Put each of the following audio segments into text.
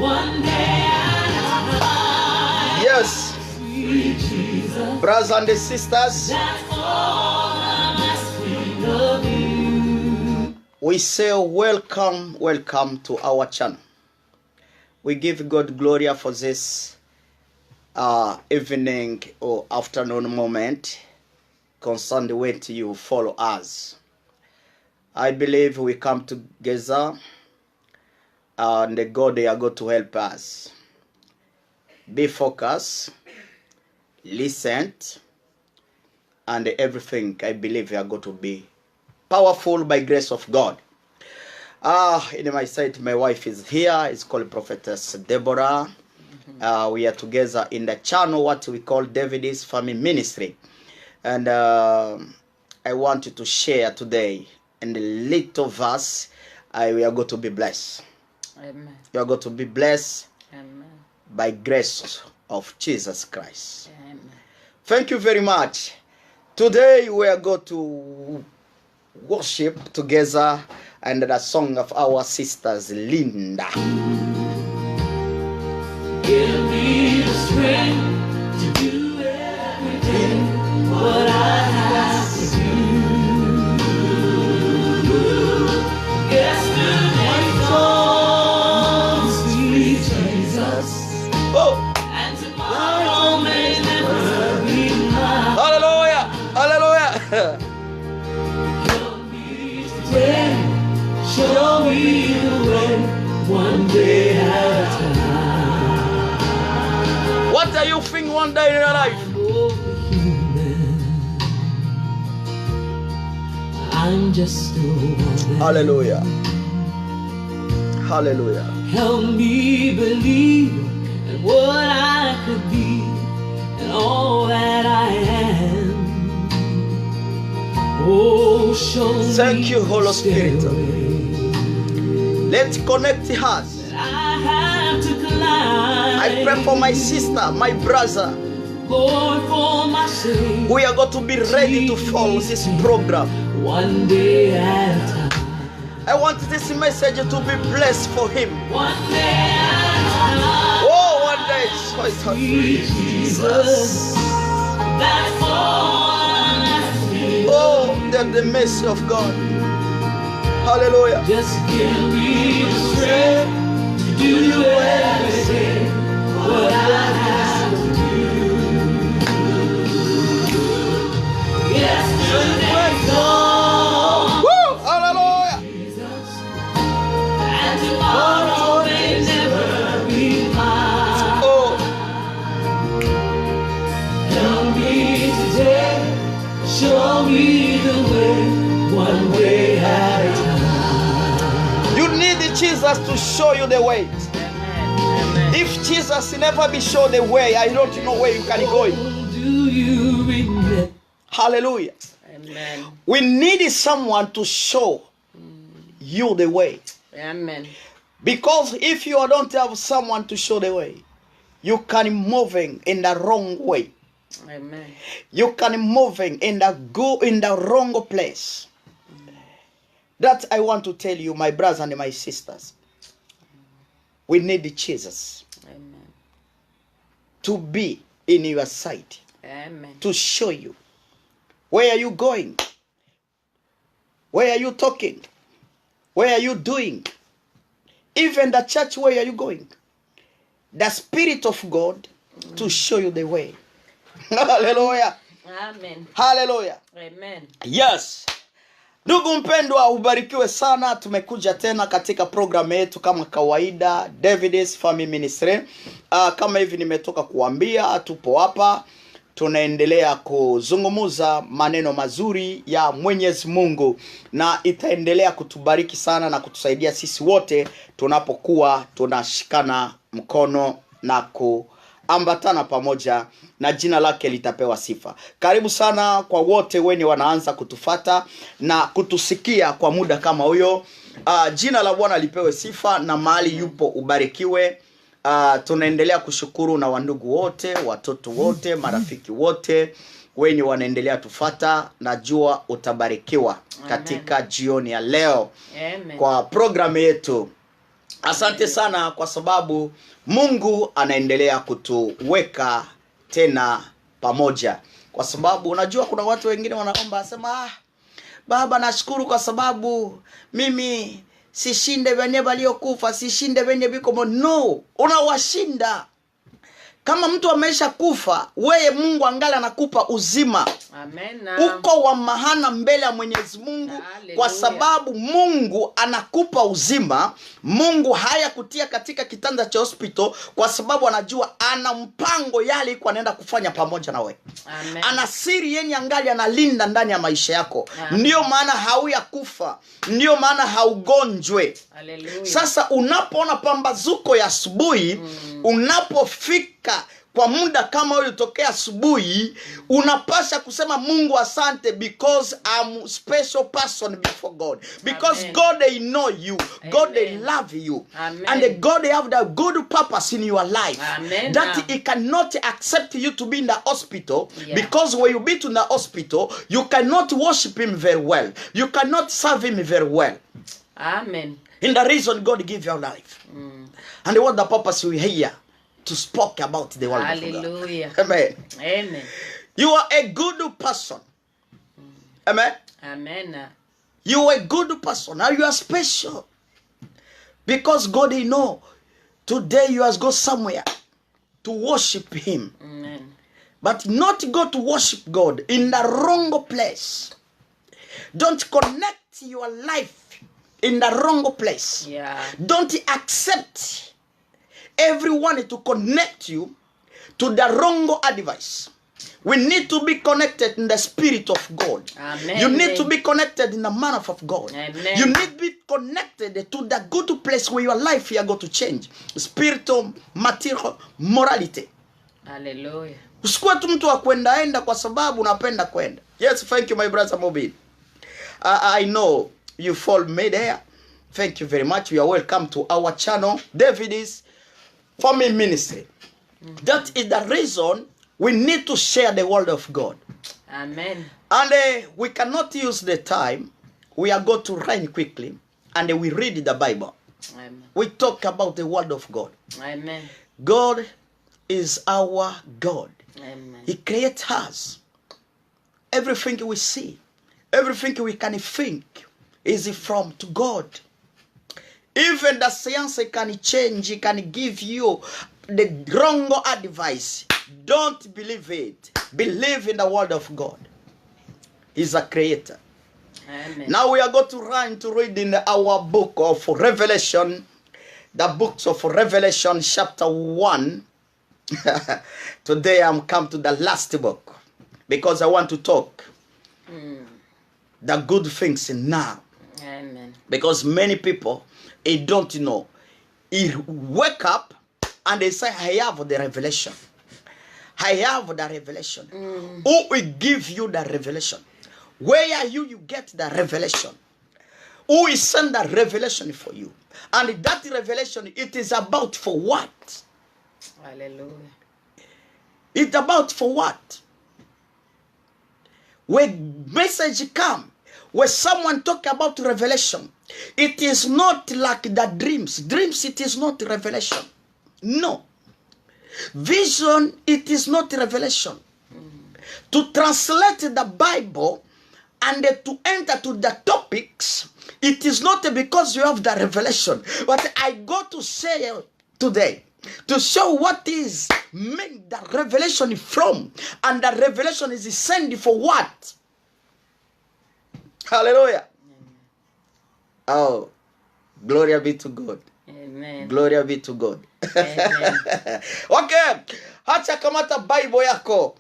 One day at a time. Yes. Sweet Jesus. Brothers and sisters, That's all I'm asking of you. we say welcome to our channel. We give God glory for this evening or afternoon moment concerned the way to you follow us. I believe we come together and the God they are going to help us. Be focused, listen, and everything I believe we are going to be powerful by grace of God. In my side, my wife is here. It's called Prophetess Deborah. We are together in the channel, what we call David's Family Ministry. And I want you to share today in the little verse. We are going to be blessed. Amen. You are going to be blessed. Amen. By grace of Jesus Christ. Amen. Thank you very much. Today we are going to worship together under the song of our sisters Linda. Give me the strength to do everything what I have to do. Yesterday's gone, sweet Jesus, Oh, and tomorrow may never be mine. hallelujah, hallelujah. Help me today, show me the way, one day at a time. What are you thinking one day in your life? I'm just a woman. Hallelujah, hallelujah. Help me believe in what I could be and all that I am. Oh, show me. Thank you, Holy the Spirit. stairway Let's connect the hearts. that I have to climb. I pray for my sister, my brother. Lord, for my sake. We are going to be ready to follow this program. One day at a time. I want this message to be blessed for him. One day at a time. Oh, one day, so Sweet Jesus, that's all I'm asking. oh, the mercy of God. Hallelujah. Just give me the strength to do everything what I have to do. Yesterday's gone, Woo! Hallelujah. Jesus, and tomorrow may never be mine. Oh, Help me today, show me the way, one way at a time. you need Jesus to show you the way. Amen. If Jesus never be show the way, I don't know where you can go. Do you remember? Hallelujah. Amen. We need someone to show you the way. Amen. Because if you don't have someone to show the way, you can moving in the wrong way. Amen. You can moving in the wrong place. That I want to tell you, my brothers and my sisters. We need Jesus Amen. to be in your side, Amen. to show you where are you going, where are you talking, where are you doing, even the church, where are you going. The Spirit of God to show you the way. Hallelujah. Amen. Hallelujah. Amen. Yes. Ndugu mpendwa, ubarikiwe sana. Tumekuja tena katika programu yetu kama kawaida, David's Family Ministry. Kama hivi nimetoka kuambia, tupo hapa tunaendelea kuzungumuza maneno mazuri ya Mwenyezi Mungu, na itaendelea kutubariki sana na kutusaidia sisi wote tunapokuwa tunashikana mkono na kuambatana pamoja, na jina lake litapewa sifa. Karibu sana kwa wote wenye wanaanza kutufata na kutusikia kwa muda kama huyo. Jina la Bwana lipewe sifa na mahali yupo ubarikiwe. Tunaendelea kushukuru na wandugu wote, watoto wote, marafiki wote wenye wanaendelea tufata. Najua utabarikiwa katika jioni ya leo. Amen. Kwa programu yetu Asante sana kwa sababu Mungu anaendelea kutuweka tena pamoja. Kwa sababu unajua kuna watu wengine wanaomba asema Baba nashukuru kwa sababu mimi sishinde wenye waliokufa, sishinde wenye biko. No, unawashinda. Kama mtu amesha kufa, wewe Mungu angali anakupa uzima. Amen. Uko wa mahana mbele ya Mwenyezi Mungu. Hallelujah. Kwa sababu Mungu anakupa uzima. Mungu haya kutia katika kitanda cha hospital kwa sababu anajua ana mpango yale iko anaenda kufanya pamoja na wewe. Amen. Ana siri yenye angali analinda ndani ya maisha yako. Amen. Ndio maana hauya kufa. Ndio maana haugonjwe. Hallelujah. Sasa unapoona pambazuko ya asubuhi, unapofika kwa muda kama huyu tokea asubuhi, unapasha kusema Mungu asante because I'm special person before God. Because Amen. God they know you. God they Amen. love you. Amen. And the God they have the good purpose in your life. Amen. That he cannot accept you to be in the hospital. Yeah. Because when you be to the hospital, you cannot worship him very well. You cannot serve him very well. Amen. In the reason God give your life. And what the purpose we here to speak about the word of God. Hallelujah. Amen. Amen. You are a good person. Amen. Amen. You are a good person. Now you are special. Because God he know today you has go somewhere to worship him. Amen. But not go to worship God in the wrong place. Don't connect your life in the wrong place. Yeah. Don't accept everyone to connect you to the wrong advice. We need to be connected in the spirit of God. Amen. You need to be connected in the manner of God. Amen. You need to be connected to the good place where your life is going to change. Spiritual, material, morality. Hallelujah. Usikuwe tu mtu wa kwenda kwa sababu unapenda kwenda. Yes, thank you my brother Mobile. I know you follow me there. Thank you very much. You are welcome to our channel, David's Family Ministry. That is the reason we need to share the word of God. Amen. And we cannot use the time. We are going to run quickly and we read the Bible. Amen. We talk about the word of God. Amen. God is our God. Amen. He creates us. Everything we see, everything we can think is from to God. Even the science can change, it can give you the wrong advice. Don't believe it. Believe in the word of God. He's a creator. Amen. Now we are going to run to read in our book of Revelation, the books of Revelation chapter 1. Today I'm come to the last book because I want to talk the good things now. Amen. Because many people, they don't know. They wake up and they say, I have the revelation. I have the revelation. Who will give you the revelation? Where are you get the revelation? Who will send the revelation for you? And that revelation, it is about for what? Hallelujah. It's about for what? When message come, when someone talk about revelation, it is not like the dreams. Dreams, it is not revelation. No. Vision, it is not revelation. To translate the Bible and to enter to the topics, it is not because you have the revelation. But I go to say today, to show what is meant the revelation from, and the revelation is sent for what? Hallelujah. Oh, glory be to God. Amen. Glory be to God. Amen. Ok, hacha kamata Bible yako.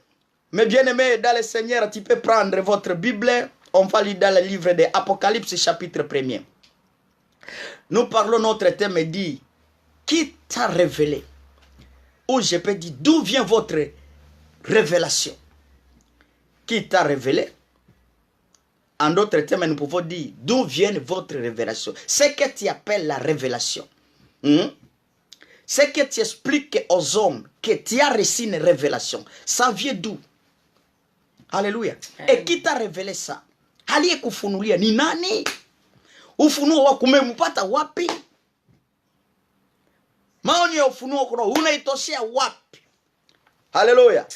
Mes bien-aimés, dans le Seigneur, tu peux prendre votre Bible. On va lire dans le livre de Apocalypse chapitre 1er. Nous parlons, notre thème dit, qui t'a révélé? Ou je peux dire, d'où vient votre révélation? Qui t'a révélé? En d'autres termes, nous pouvons dire, d'où vient votre révélation? Ce que tu appelles la révélation. Ce que tu expliques aux hommes que tu as reçu une révélation, ça vient d'où? Alléluia. Et qui t'a révélé ça? Aliyekufunulia ni nani? Ufunuo wako umempata wapi? Maonyo ya ufunuo kuna unaitoshea wapi? Haleluya.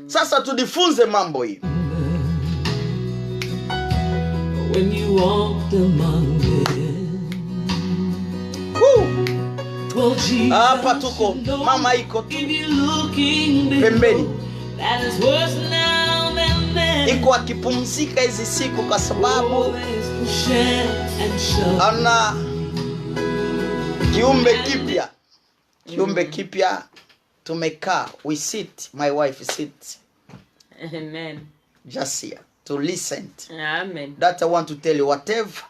Sasa tujifunze mambo hii. When you walked among them. Well, Jesus, Hapa tuko mama iko tu if you looking pembeni. that is worse now than then. Iko akipumzika hizi siku kwa sababu ana kiumbe kipya tumekaa, we sit, my wife sit Amen. just here to listen. Amen. That I want to tell you, whatever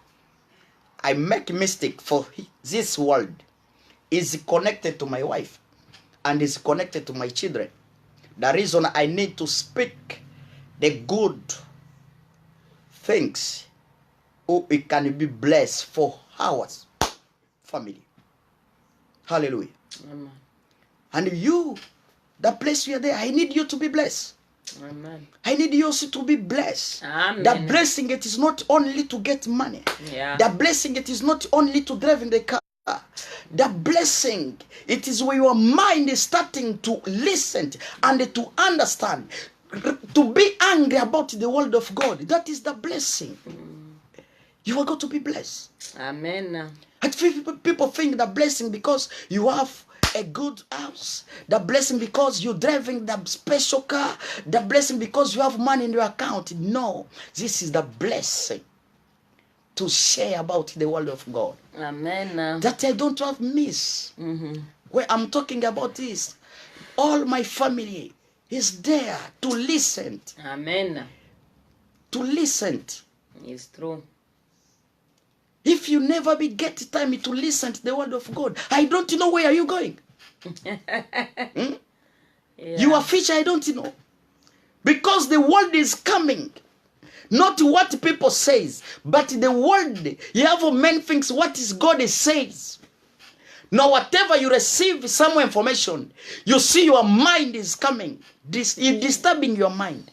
I make mistake for this world is connected to my wife and is connected to my children. The reason I need to speak the good things, it can be blessed for our family. Hallelujah. Amen. And you, the place you are there, I need you to be blessed. Amen. I need you also to be blessed. Amen. The blessing, it is not only to get money. Yeah. The blessing, it is not only to drive in the car. The blessing, it is where your mind is starting to listen and to understand, to be angry about the word of God. That is the blessing. You are going to be blessed. Amen. And people think the blessing because you have a good house, the blessing because you're driving the special car, the blessing because you have money in your account. No, this is the blessing to share about the word of God. Amen. That I don't have miss. Where I'm talking about this, all my family is there to listen. Amen. To listen. It's true. If you never be get time to listen to the word of God, I don't know where are you going. Yeah. Your future, I don't know. Because the world is coming. Not what people says, but the world. You have many things, what is God says. Now whatever you receive, some information, you see your mind is coming. It's disturbing your mind.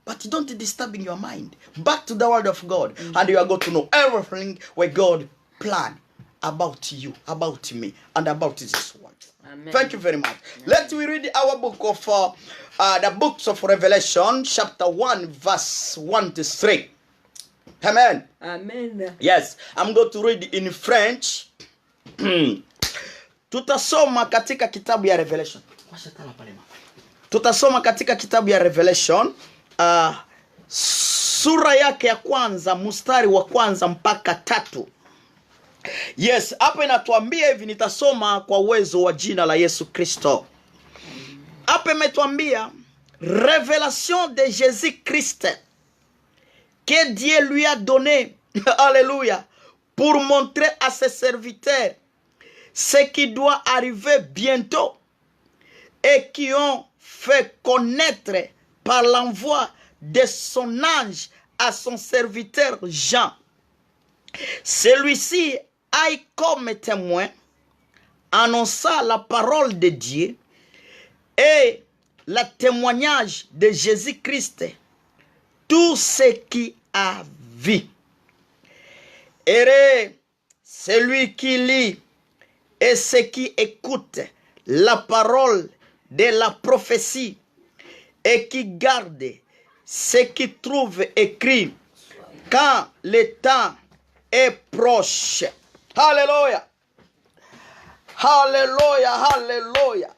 But don't disturb your mind. Back to the word of God. And you are going to know everything where God planned about you, about me, and about this word. Amen. Thank you very much. Let me read our book of the books of Revelation, chapter 1, verse 1 to 3. Amen. Amen. Yes, I'm going to read in French. Tutasoma katika kitabu ya Revelation. Tutasoma katika kitabu ya Revelation, sura yake ya kwanza, mstari wa kwanza mpaka 3. Yes, hapa inatuambia hivi, nitasoma kwa uwezo wa jina la Yesu Kristo. Hapa imetuambia révélation de Jésus-Christ que Dieu lui a donné, alléluia, pour montrer à ses serviteurs ce qui doit arriver bientôt et qui ont fait connaître par l'envoi de son ange à son serviteur Jean. Celui-ci a comme témoin annonça la parole de Dieu et le témoignage de Jésus-Christ, tout ce qui a vu. Heureux celui qui lit et ceux qui écoutent la parole de la prophétie et qui gardent ce qui trouve écrit, quand le temps est proche. Hallelujah. Hallelujah. Hallelujah.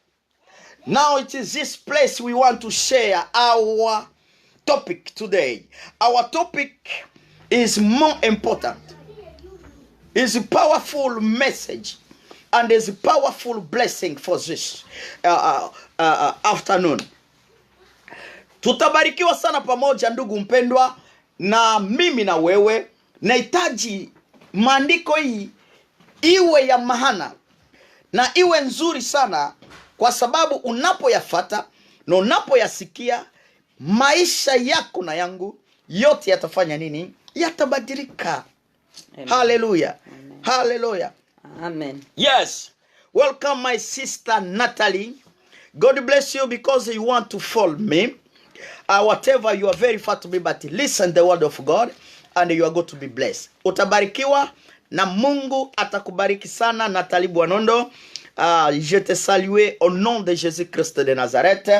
Now it is this place we want to share our topic today. Our topic is more important. It's a powerful message and it's a powerful blessing for this afternoon. Tutabarikiwa sana pamoja ndugu mpendwa, na mimi na wewe. Nahitaji maandiko hii iwe ya maana na iwe nzuri sana, kwa sababu unapoyafuata na unapoyasikia, maisha yako na yangu yote yatafanya nini? Yatabadilika. Hallelujah. Hallelujah. Amen. Yes. Welcome my sister Natalie. God bless you because you want to follow me. Whatever, you are very far to me, but listen the word of God and you are going to be blessed. Utabarikiwa na Mungu atakubariki sana. Nathalie Bwanondo, je te salue au nom de Jésus-Christ de Nazareth.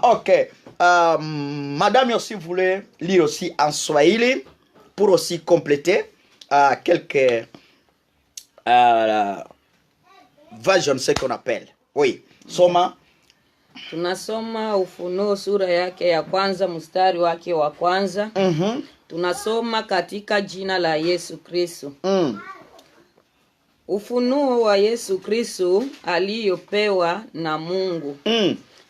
Ok, madame aussi voulait lire aussi en Swahili pour aussi compléter quelques versions, ce qu'on appelle. Oui, soma. Tunasoma Ufunuo sura yake ya kwanza mstari wake wa kwanza. Tunasoma katika jina la Yesu Kristo. Ufunuo wa Yesu Kristo aliyopewa na Mungu.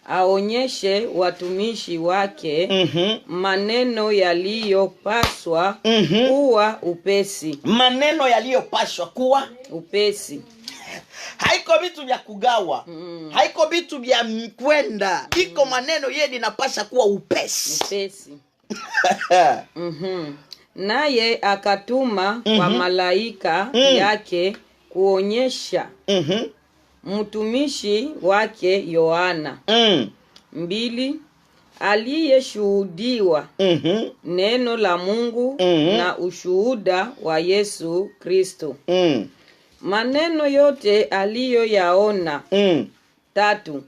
Aonyeshe watumishi wake maneno yaliyopaswa kuwa upesi. Maneno yaliyopaswa kuwa upesi. Haiko vitu vya kugawa. Haiko vitu vya kwenda. Iko maneno yeye inapasha kuwa upesi. Upesi. Naye akatuma kwa malaika yake kuonyesha mtumishi wake Yohana 2 aliyeshuhudiwa neno la Mungu na ushuhuda wa Yesu Kristo. Maneno yote aliyoyaona. 3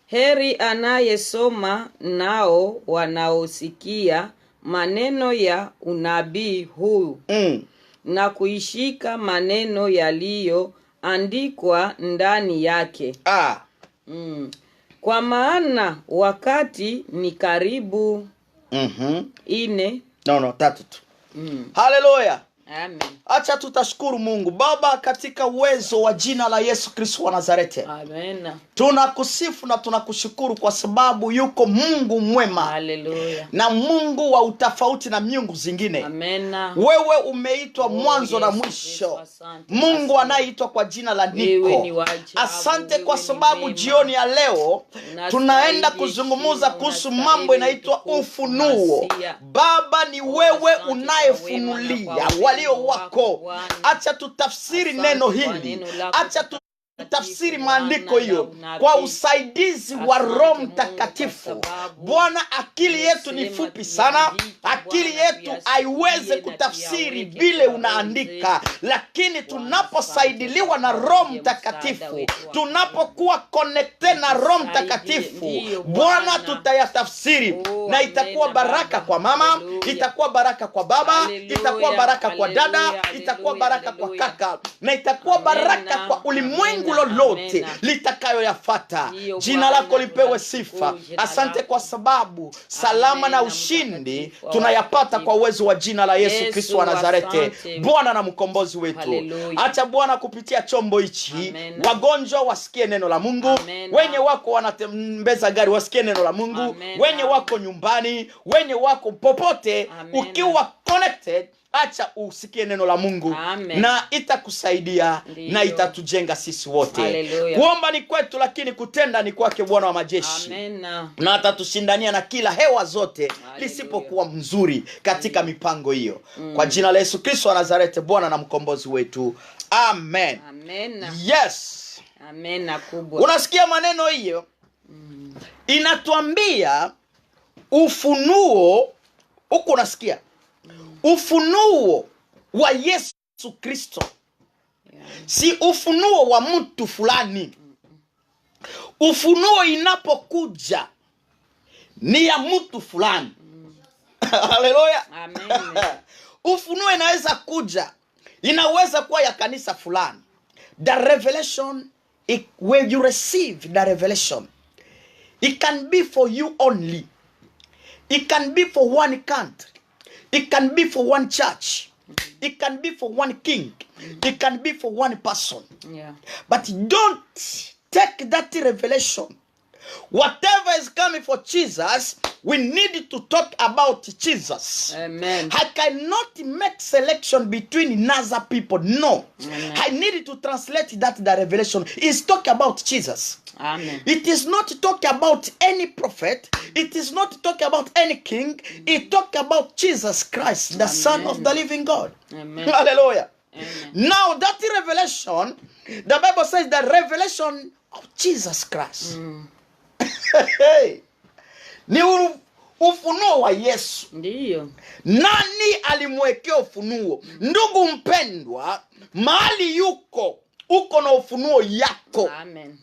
heri anayesoma nao wanaosikia maneno ya unabii huu na kuishika maneno yaliyoandikwa ndani yake. Kwa maana wakati ni karibu. 4 3 tu. Haleluya. Amen. Acha tutashukuru Mungu Baba katika uwezo wa jina la Yesu Kristo wa Nazareti. Amen. Tunakusifu na tunakushukuru kwa sababu yuko Mungu mwema. Haleluya. Na Mungu wa utafauti na miungu zingine. Amen. Wewe umeitwa mwanzo na mwisho. Mungu anayeitwa kwa jina la Niko. Asante kwa sababu jioni ya leo tunaenda kuzungumza kuhusu mambo inaitwa ufunuo. Baba, ni wewe unayefunulia walio wako. Acha tutafsiri neno hili. Acha tafsiri maandiko hiyo kwa usaidizi wa Roho Mtakatifu. Bwana, akili yetu ni fupi sana. Akili yetu haiweze kutafsiri vile unaandika, lakini tunaposaidiliwa na Roho Mtakatifu, tunapokuwa connected na Roho Mtakatifu, Bwana, tutayatafsiri na itakuwa baraka kwa mama, itakuwa baraka kwa baba, itakuwa baraka kwa dada, itakuwa baraka kwa kaka, na itakuwa baraka kwa ulimwengu lolote litakayoyafata. Jina lako lipewe sifa. Asante kwa sababu salama na ushindi tunayapata kwa uwezo wa jina la Yesu Kristo wa Nazareti, Bwana na mkombozi wetu. Acha Bwana kupitia chombo hichi wagonjwa wasikie neno la Mungu. Wenye wako wanatembeza gari wasikie neno la Mungu. Wenye wako nyumbani, wenye wako popote, ukiwa connected, acha usikie neno la Mungu. Na itakusaidia na itatujenga sisi wote. Hallelujah. Kuomba ni kwetu, lakini kutenda ni kwake Bwana wa majeshi. Na atatushindania na kila hewa zote lisipokuwa mzuri katika mipango hiyo. Kwa jina la Yesu Kristo wa Nazareti, Bwana na mkombozi wetu. Amen. Yes. Amen. Kubwa. Unasikia maneno hiyo? Inatuambia ufunuo. Huko unasikia? Ufunuo wa Yesu Kristo. Si ufunuo wa mtu fulani. Ufunuo inapokuja ni ya mtu fulani. Haleluya. Amen. Ufunuo inaweza kuja, inaweza kuwa ya kanisa fulani. The revelation, when you receive the revelation, it can be for you only. It can be for one country. It can be for one church. It can be for one king. It can be for one person. Yeah. But don't take that revelation. Whatever is coming for Jesus, we need to talk about Jesus. Amen. I cannot make selection between other people. No. Amen. I need to translate that the revelation is talking about Jesus. Amen. It is not talking about any prophet. It is not talking about any king. It talks about Jesus Christ, the Son of the living God. Amen. Hallelujah. Amen. Now that revelation, the Bible says the revelation of Jesus Christ. Hey. Ni ufunuo wa Yesu. Ndiyo. Nani alimwekea ufunuo? Ndugu mpendwa, mahali yuko uko na ufunuo yako. Amen.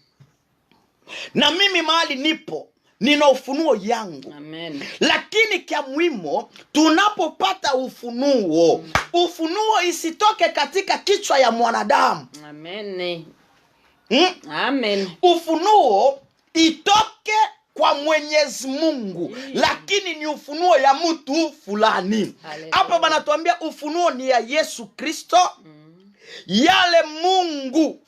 Na mimi mahali nipo nina ufunuo yangu. Amen. Lakini kia muhimu tunapopata ufunuo, ufunuo isitoke katika kichwa ya mwanadamu. Amen. Amen. Ufunuo itoke kwa Mwenyezi Mungu. Lakini ni ufunuo ya mtu fulani. Hapa banatuambia ufunuo ni ya Yesu Kristo. Yale Mungu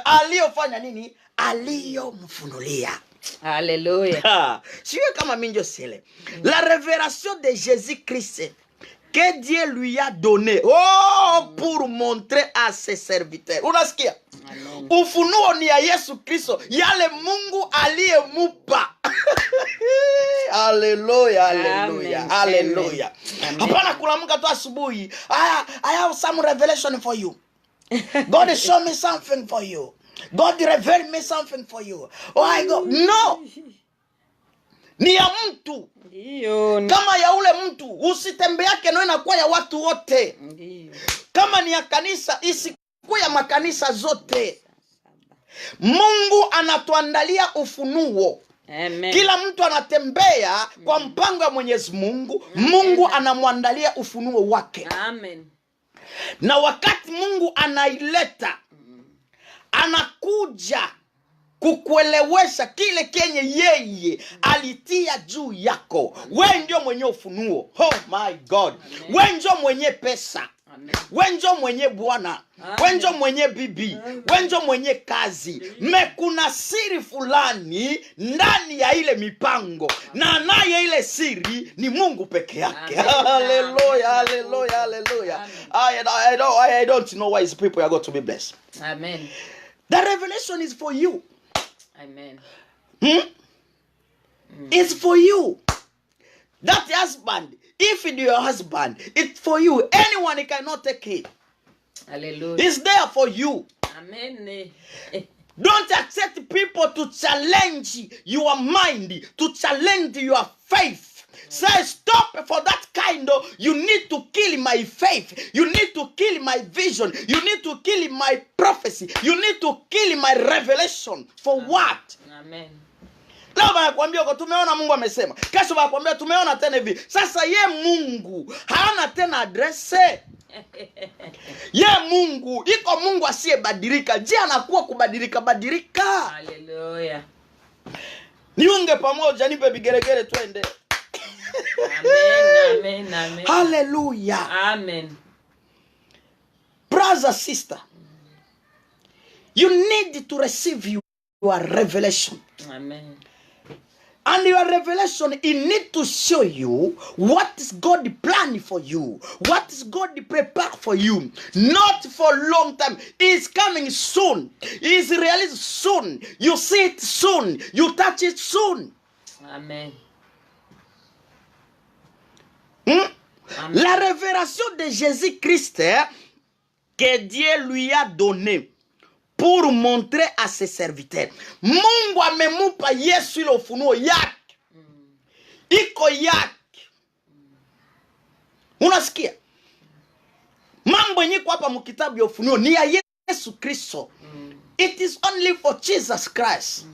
aliyofanya nini? Aliyomfunulia. Alléluia. Siwe kama minjo sele. La révélation de Jésus-Christ que Dieu lui a donné pour montrer à ses serviteurs. Unasikia? Amen. Ufunuo ni ya Yesu Kristo, yale Mungu aliyemupa. Hallelujah, hallelujah, Amen. hallelujah. Amen. Hapana kuamka tu asubuhi, I have some revelation for you. God show me something for you. God reveal me something for you. Oh, I go. No. Ni ya mtu. Ndiyo. Kama ya ule mtu, usitembeake na inakuwa ya watu wote. Ndiyo. Kama ni ya kanisa, isikuwe ya makanisa zote. Mungu anatuandalia ufunuo. Amen. Kila mtu anatembea kwa mpango wa Mwenyezi Mungu. Mungu anamwandalia ufunuo wake. Amen. Na wakati Mungu anaileta, anakuja kukuelewesha kile kenye yeye alitia juu yako. Wewe ndio mwenye ufunuo. Oh my God. Wewe ndio mwenye pesa. Wewe ndio mwenye bwana. Wewe ndio mwenye bibi. Wewe ndio mwenye kazi. Kuna siri fulani ndani ya ile mipango. Na naye ile siri ni Mungu peke yake. Hallelujah, hallelujah, hallelujah. I don't know why his people are going to be blessed. Amen. The revelation is for you. Amen. It's for you. That husband, if it's your husband, it's for you. Anyone cannot take it. Hallelujah. It's there for you. Amen. Don't accept people to challenge your mind, to challenge your faith. Say stop for that kind of, you need to kill my faith. You need to kill my vision. You need to kill my prophecy. You need to kill my revelation. For what? Amen. Leo banakuambia uko tumeona Mungu amesema. Kesho banakuambia tumeona tena hivi. Sasa ye Mungu hana tena adrese. Ye Mungu iko Mungu asiyebadilika. Je, anakuwa kubadilika? Hallelujah. Niunge pamoja nipe bigeregere twende. Amen, amen, amen. Hallelujah. Amen. Brother, sister, you need to receive your revelation. Amen. And your revelation, it need to show you what is God planning for you. What is God prepared for you. Not for a long time. It's coming soon. It's released soon. You see it soon. You touch it soon. Amen. La révélation de Jésus-Christ que Dieu lui a donné pour montrer à ses serviteurs. Mungu amemupa Yesu ile ufunuo yake. Iko yake. Unasikia? Mambo yenye kwa hapa mkitabu ya ufunuo ni ya Yesu Kristo. It is only for Jesus Christ.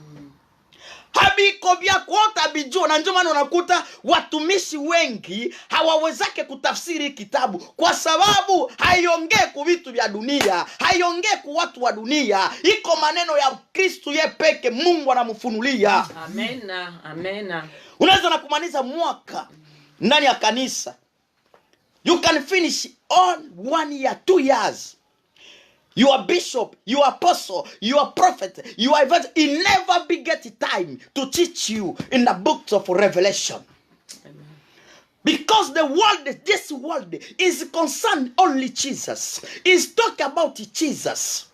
Habiko vya kuota bijua. Na ndio maana unakuta watumishi wengi hawawezake kutafsiri kitabu kwa sababu haiongee ku vitu vya dunia, haiongee ku watu wa dunia. Iko maneno ya Kristo ye peke Mungu anamfunulia. Amen. Amen. Unaweza na kumaliza mwaka ndani ya kanisa. You can finish on 1 year, 2 years. Your bishop, your apostle, your prophet, your evangelist, he never beget time to teach you in the books of Revelation. Amen. Because the world, this world is concerned only Jesus. It's talk about Jesus.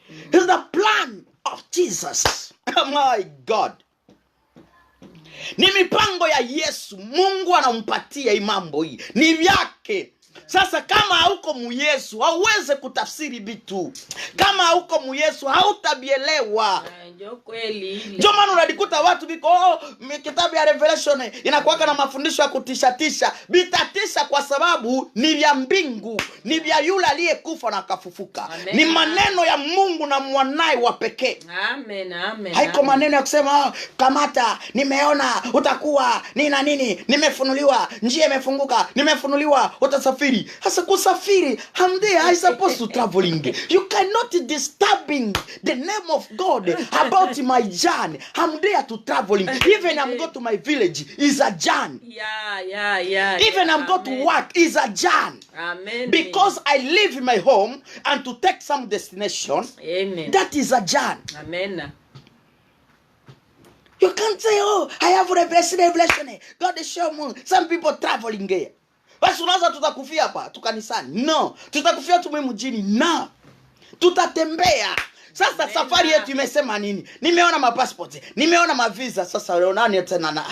It's the plan of Jesus. My God. Ni mipango ya Yesu. Mungu anampatia hii mambo hii. Ni vyake. Sasa kama hauko mu Yesu hauweze kutafsiri bitu. Kama hauko mu Yesu hautabielewa. Ndio kweli. Ndio maana unadikuta watu biko kitabu ya Revelation inakuwa na mafundisho ya kutishatisha. Bitatisha kwa sababu ni vya mbingu, ni vya yule aliyekufa na akafufuka. Ni maneno ya Mungu na mwanae wa pekee. Amen, amen. Haiko maneno ya kusema kamata, nimeona utakuwa nina nini, nimefunuliwa, njia imefunguka, nimefunuliwa, utasafiri. Hasa kusafiri, I'm there, I supposed to traveling. You cannot disturbing the name of God about my journey. I'm there to traveling. Even I'm go to my village is a journey. Yeah. Even I'm go to work is a journey. Amen. Because I live in my home and to take some destination. Amen. That is a journey. Amen. You can't say, oh, I have revelation. God is show me. Some people traveling here. Basi unaanza tutakufia hapa tukanisani. No. Tutakufia tu mjini. No. Tutatembea. Sasa safari yetu imesema nini? Nimeona mapassport, nimeona mavisa. Sasa leo nani tena na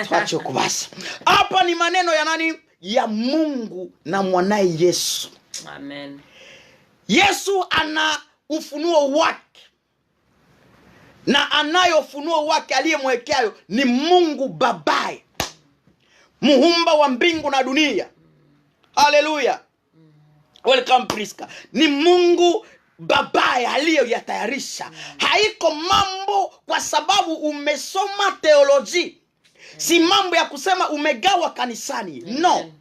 tuache kubasa. Hapa ni maneno ya nani? Ya Mungu na mwanae Yesu. Amen. Yesu ana ufunuo wake. Na anayo ufunuo wake aliyemwekeayo ni Mungu Babaye, muumba wa mbingu na dunia. Haleluya. Welcome Priska. Ni Mungu Babaye aliyoyatayarisha. Haiko mambo kwa sababu umesoma teoloji. Si mambo ya kusema umegawa kanisani. No.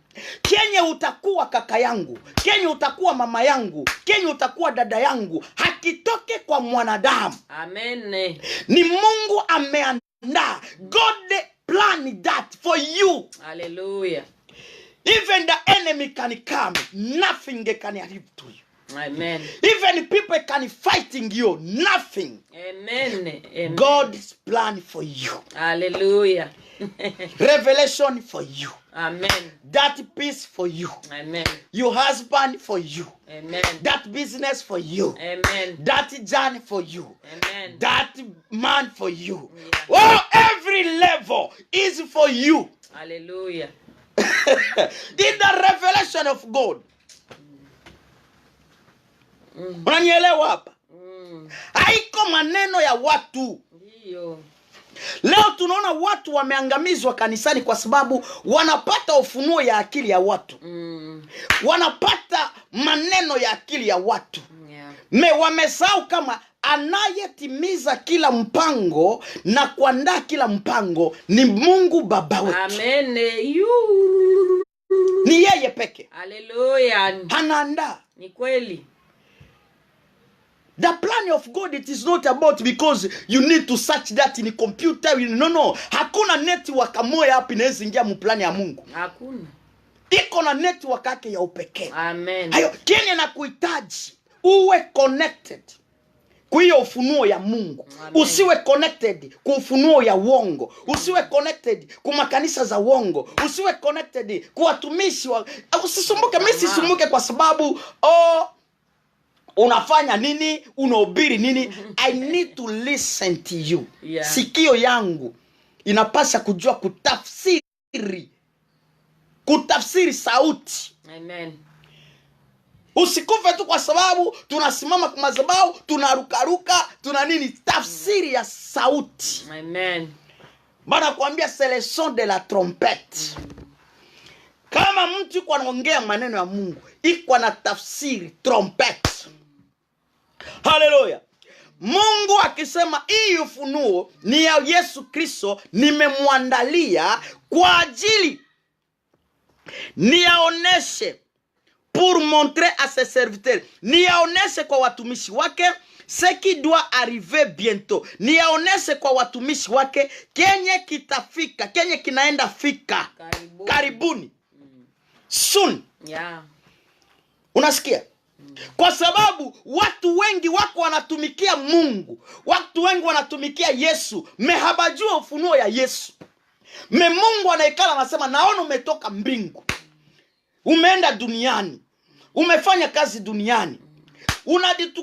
Kenye utakuwa kaka yangu, kenye utakuwa mama yangu, kenye utakuwa dada yangu, hakitoke kwa mwanadamu. Amen. Ni Mungu ameandaa. God planned that for you. Hallelujah. Even the enemy can come, nothing can happen to you. Amen. Even people can fighting you, nothing. Amen. Amen. God's plan for you. Hallelujah. Revelation for you. Amen. That peace for you. Amen. Your husband for you. Amen. That business for you. Amen. That journey for you. Amen. That man for you. Yeah. Oh, every level is for you. Hallelujah. In the revelation of God. Unanielewa hapa? Haiko maneno ya watu. Ndio. Leo tunaona watu wameangamizwa kanisani kwa sababu wanapata ufunuo ya akili ya watu. Wanapata maneno ya akili ya watu. Yeah. Wamesahau kama anayetimiza kila mpango na kuandaa kila mpango ni Mungu Baba wetu. Amen. Ni yeye peke. Hallelujah. Anaandaa. Ni kweli. The plan of God, it is not about because you need to search that in a computer. No. Hakuna network moja hapa inaweza ingia mu plan ya Mungu. Hakuna. Iko na network yake ya upekee. Amen. Hayo kenye na kuhitaji uwe connected kwa hiyo ufunuo ya Mungu. Amen. Usiwe connected kwa ufunuo ya uongo. Usiwe connected kwa makanisa za uongo. Usiwe connected kwa watumishi wa usisumbuke. Mimi sisumbuke kwa sababu unafanya nini, unahubiri nini. I need to listen to you. Yeah. Sikio yangu inapaswa kujua kutafsiri sauti. Amen. Usikufe tu kwa sababu tunasimama kwa madhabahu, tunarukaruka, tuna nini. Tafsiri ya sauti. Amen. Bana kuambia c'est le son de la trompette. Kama mtu yuko anaongea maneno ya Mungu, iko na tafsiri trompette. Haleluya. Mungu akisema hii ufunuo ni ya Yesu Kristo, nimemwandalia kwa ajili niyaoneshe, pour montrer à ses serviteurs, niyaoneshe kwa watumishi wake ce qui doit arriver bientôt. Niyaoneshe kwa watumishi wake kenye kitafika, kenye kinaenda fika karibuni. Soon. Yeah. Unasikia? Kwa sababu watu wengi wako wanatumikia Mungu. Watu wengi wanatumikia Yesu. Mehabajua ufunuo ya Yesu. Mungu anaikala anasema naona umetoka mbingu. Umeenda duniani. Umefanya kazi duniani.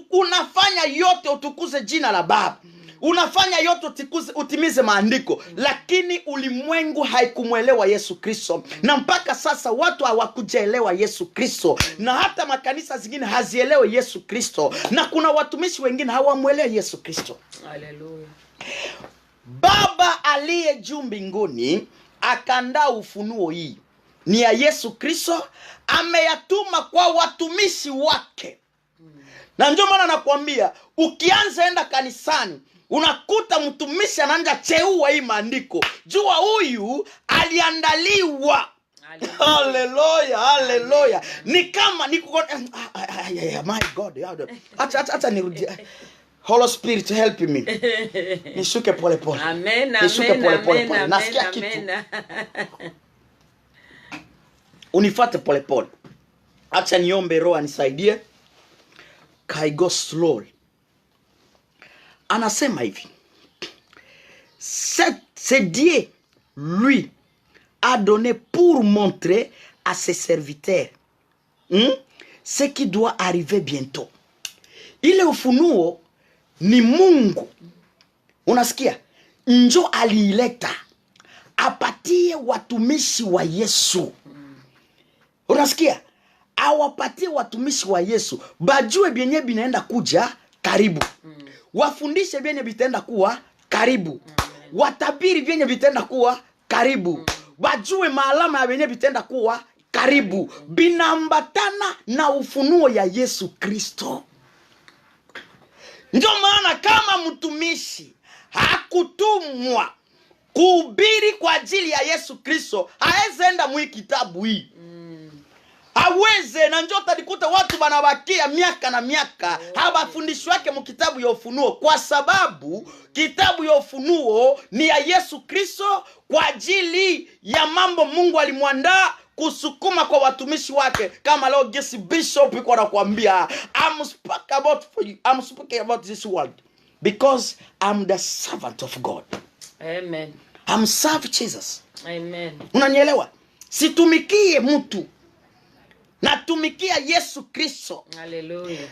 Unafanya yote utukuze jina la Baba. unafanya yote utimize maandiko, lakini ulimwengu haikumwelewa Yesu Kristo. Na mpaka sasa watu hawakujaelewa Yesu Kristo, na hata makanisa zingine hazielewe Yesu Kristo, na kuna watumishi wengine hawamwelewi Yesu Kristo. Haleluya. Baba aliye juu mbinguni akaandaa ufunuo hii ni ya Yesu Kristo, ameyatuma kwa watumishi wake. Na ndio maana nakwambia, ukianza enda kanisani unakuta mtumishi anaanza cheua hii maandiko, jua huyu aliandaliwa. Haleluya, haleluya. Ni kama my God, acha nirudi. Holy Spirit help me. Nishuke pole pole. Amen. Nishuke pole pole. Nasikia kitu. Unifuate pole pole. Acha niombe Roho anisaidie. I go slowly. Anasema hivi. C'est Dieu lui a donné pour montrer à ses serviteurs ce qui doit arriver bientôt. Ile ufunuo ni Mungu. Unasikia? Njo aliileta apatie watumishi wa Yesu. Unasikia? Awapatie watumishi wa Yesu bajue byenye binaenda kuja karibu. Wafundishe byenye bitaenda kuwa karibu. Watabiri byenye bitaenda kuwa karibu. Bajue maalama ya byenye bitaenda kuwa karibu. Binaambatana na ufunuo ya Yesu Kristo. Ndio maana kama mtumishi hakutumwa kuhubiri kwa ajili ya Yesu Kristo, haeze enda mwi kitabu hii. Haweze, na njoo utalikuta watu banabakia miaka na miaka hawafundishwi wake mu kitabu ya ufunuo, kwa sababu kitabu ya ufunuo ni ya Yesu Kristo kwa ajili ya mambo Mungu alimwandaa kusukuma kwa watumishi wake. Kama leo Jesse Bishop yuko anakuambia, I'm speaking about this world because I'm the servant of God. Amen. I'm serve Jesus. Amen. Unanielewa? Situmikie mtu, natumikia Yesu Kristo. Haleluya.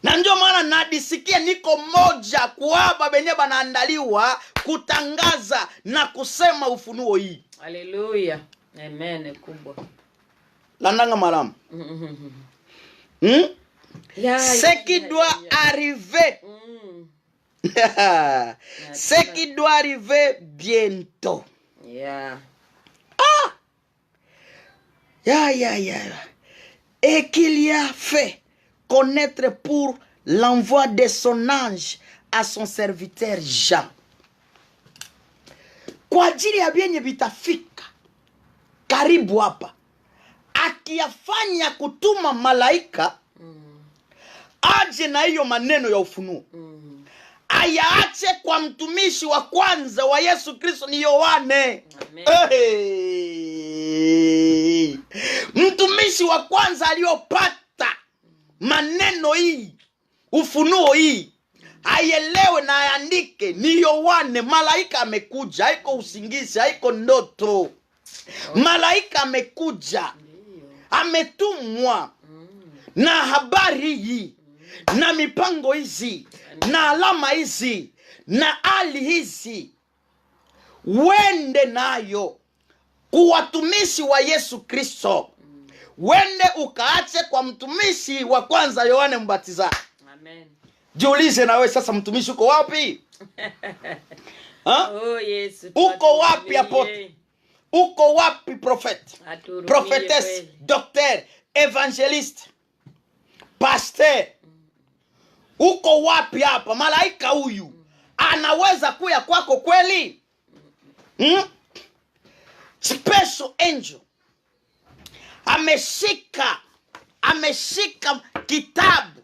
Na ndio maana nadisikia niko moja kuaba benye banaandaliwa kutangaza na kusema ufunuo hii. Haleluya. Amen. Kubwa. Landanga malamu. Ce qui doit arriver. Ce qui doit arriver bientôt. Yeah. Et qu'il y a fait connaître pour l'envoi de son ange à son serviteur Jean. Kwa ajili ya byenye bitafika karibu hapa, akiyafanya kutuma malaika aje na hiyo maneno ya ufunuo. Ayaache kwa mtumishi wa kwanza wa Yesu Kristo ni Yohane. Hey. Mtumishi wa kwanza aliyopata maneno hii, ufunuo hii, aielewe na aandike ni Yohane. Malaika amekuja, haiko usingizi, haiko ndoto. Malaika amekuja, ametumwa na habari hii, na mipango hizi, na alama hizi, na hali hizi, wende nayo kuwatumishi wa Yesu Kristo. Wende ukaache kwa mtumishi wa kwanza Yohane Mbatizaji. Amen. Jiulize na wewe sasa, mtumishi uko wapi? Oh Yesu. Uko wapi apotre? Uko wapi prophet? Prophetess, docteur, evangeliste, pasteur? Uko wapi hapa? Malaika huyu anaweza kuya kwako kweli? Special angel ameshika kitabu